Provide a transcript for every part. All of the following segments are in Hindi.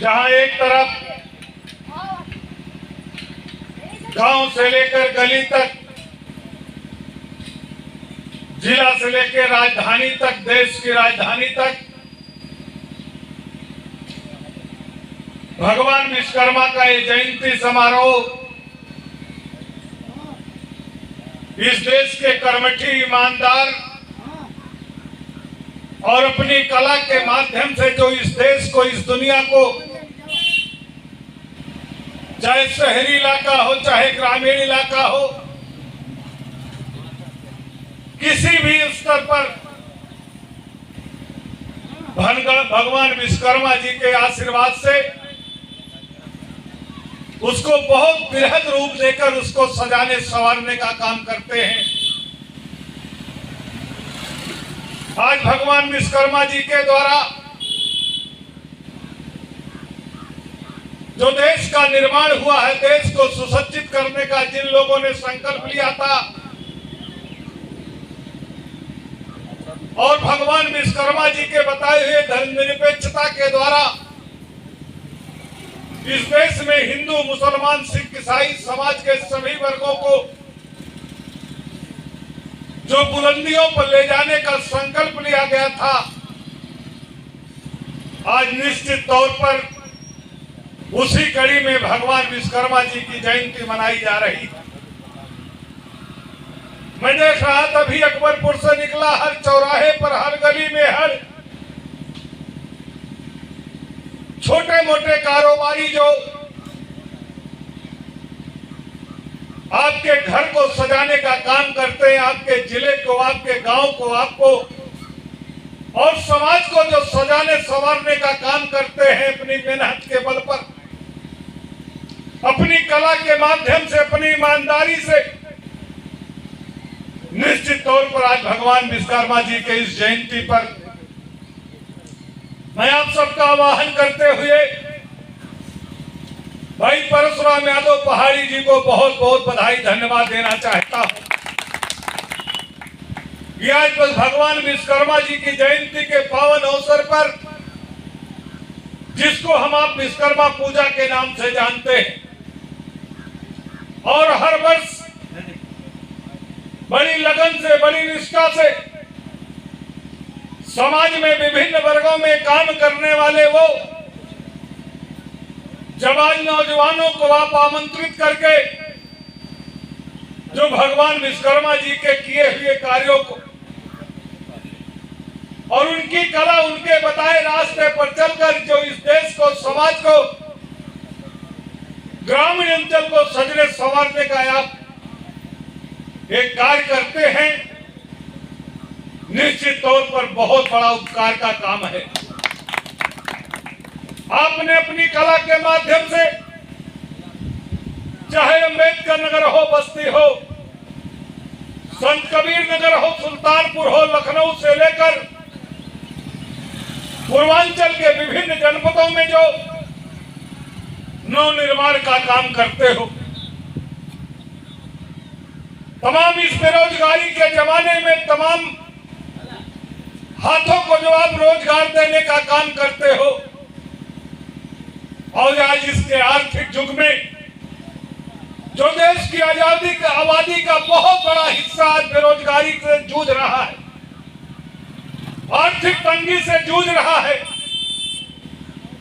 जहां एक तरफ गांव से लेकर गली तक, जिला से लेकर राजधानी तक, देश की राजधानी तक भगवान विश्वकर्मा का ये जयंती समारोह इस देश के कर्मठी, ईमानदार और अपनी कला के माध्यम से जो इस देश को, इस दुनिया को, चाहे शहरी इलाका हो चाहे ग्रामीण इलाका हो, किसी भी स्तर पर भगवान विश्वकर्मा जी के आशीर्वाद से उसको बहुत बृहद रूप देकर उसको सजाने संवारने का काम करते हैं। आज भगवान विश्वकर्मा जी के द्वारा जो देश का निर्माण हुआ है, देश को सुसज्जित करने का जिन लोगों ने संकल्प लिया था और भगवान विश्वकर्मा जी के बताए हुए धर्मनिरपेक्षता के द्वारा इस देश में हिंदू, मुसलमान, सिख, ईसाई समाज के सभी वर्गों को जो बुलंदियों पर ले जाने का संकल्प लिया गया था, आज निश्चित तौर पर उसी कड़ी में भगवान विश्वकर्मा जी की जयंती मनाई जा रही है। मैं देख रहा था अभी अकबरपुर से निकला, हर चौराहे पर, हर गली में, हर छोटे मोटे कारोबारी जो आपके घर को सजाने का काम करते हैं, आपके जिले को, आपके गांव को, आपको और समाज को जो सजाने संवारने का काम करते हैं, अपनी मेहनत के बल पर, अपनी कला के माध्यम से, अपनी ईमानदारी से, निश्चित तौर पर आज भगवान विश्वकर्मा जी के इस जयंती पर मैं आप सबका आह्वान करते हुए भाई परशुराम यादव पहाड़ी जी को बहुत बहुत बधाई, धन्यवाद देना चाहता हूं। ये आज बस भगवान विश्वकर्मा जी की जयंती के पावन अवसर पर, जिसको हम आप विश्वकर्मा पूजा के नाम से जानते हैं, और हर वर्ष बड़ी लगन से, बड़ी निष्ठा से समाज में विभिन्न वर्गों में काम करने वाले वो जवान नौजवानों को आप आमंत्रित करके जो भगवान विश्वकर्मा जी के किए हुए कार्यों को और उनकी कला, उनके बताए रास्ते पर चलकर जो इस देश को, समाज को, ग्रामीण अंचल को सजने संवारने का आप एक कार्य करते हैं, निश्चित तौर पर बहुत बड़ा उपकार का काम है। आपने अपनी कला के माध्यम से, चाहे अंबेडकर नगर हो, बस्ती हो, संत कबीर नगर हो, सुल्तानपुर हो, लखनऊ से लेकर पूर्वांचल के विभिन्न जनपदों में जो नव निर्माण का काम करते हो, तमाम इस बेरोजगारी के जमाने में तमाम हाथों को जो आप रोजगार देने का काम करते हो, और आज इसके आर्थिक युग में जो देश की आजादी का, आबादी का बहुत बड़ा हिस्सा आज बेरोजगारी से जूझ रहा है, आर्थिक तंगी से जूझ रहा है,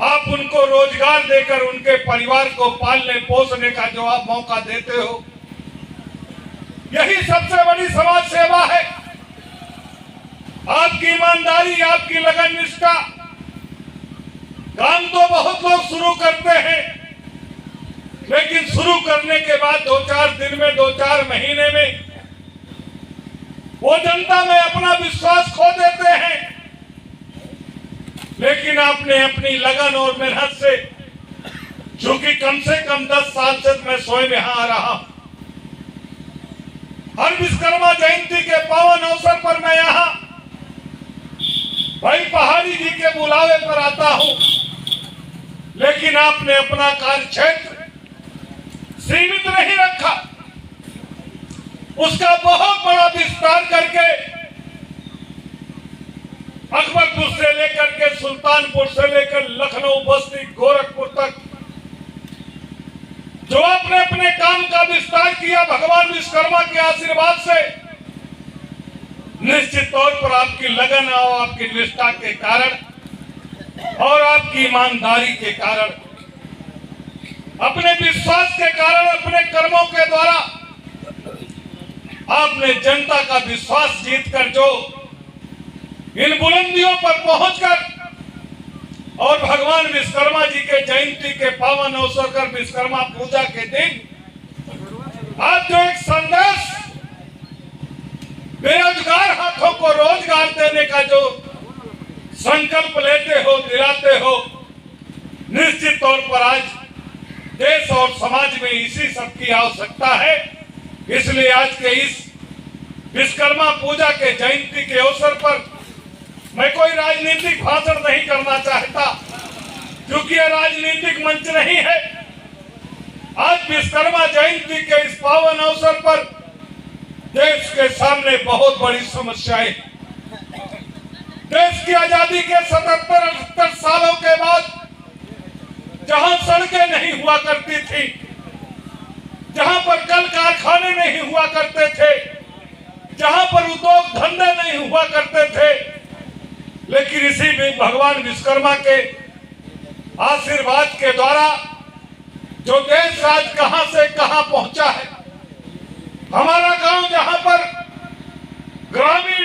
आप उनको रोजगार देकर उनके परिवार को पालने पोसने का जो आप मौका देते हो, यही सबसे बड़ी समाज सेवा है। आपकी ईमानदारी, आपकी लगन, निष्ठा, काम तो बहुत लोग शुरू करते हैं, लेकिन शुरू करने के बाद 2-4 दिन में, 2-4 महीने में वो जनता में अपना विश्वास खो देते हैं। लेकिन आपने अपनी लगन और मेहनत से, जो कि कम से कम 10 साल से मैं स्वयं यहां आ रहा हूं, हर विश्वकर्मा जयंती के पावन अवसर पर मैं यहां भाई पहाड़ी जी के बुलावे पर आता हूं, लेकिन आपने अपना कार्य क्षेत्र सीमित नहीं रखा, उसका बहुत बड़ा विस्तार करके अकबरपुर से लेकर के सुल्तानपुर से लेकर लखनऊ, बस्ती, गोरखपुर तक जो आपने अपने काम का विस्तार किया, भगवान विश्वकर्मा के आशीर्वाद से निश्चित तौर पर आपकी लगन और आपकी निष्ठा के कारण और आपकी ईमानदारी के कारण, अपने विश्वास के कारण, अपने कर्मों के द्वारा आपने जनता का विश्वास जीतकर जो इन बुलंदियों पर पहुंचकर और भगवान विश्वकर्मा जी के जयंती के पावन अवसर पर विश्वकर्मा पूजा के दिन आज जो एक संदेश बेरोजगार हाथों को रोजगार देने का जो संकल्प लेते हो, दिलाते हो, निश्चित तौर पर आज देश और समाज में इसी सब की आवश्यकता है। इसलिए आज के इस विश्वकर्मा पूजा के जयंती के अवसर पर मैं कोई राजनीतिक भाषण नहीं करना चाहता, क्योंकि यह राजनीतिक मंच नहीं है। आज विश्वकर्मा जयंती के इस पावन अवसर पर देश के सामने बहुत बड़ी समस्याएं, देश की आजादी के 77-78 सालों के बाद जहां सड़कें नहीं हुआ करती थी, जहां पर कल कारखाने नहीं हुआ करते थे, जहां पर उद्योग धंधे नहीं हुआ करते थे, लेकिन इसी में भगवान विश्वकर्मा के आशीर्वाद के द्वारा जो देश आज कहां से कहां पहुंचा है। हमारा गांव जहां पर ग्रामीण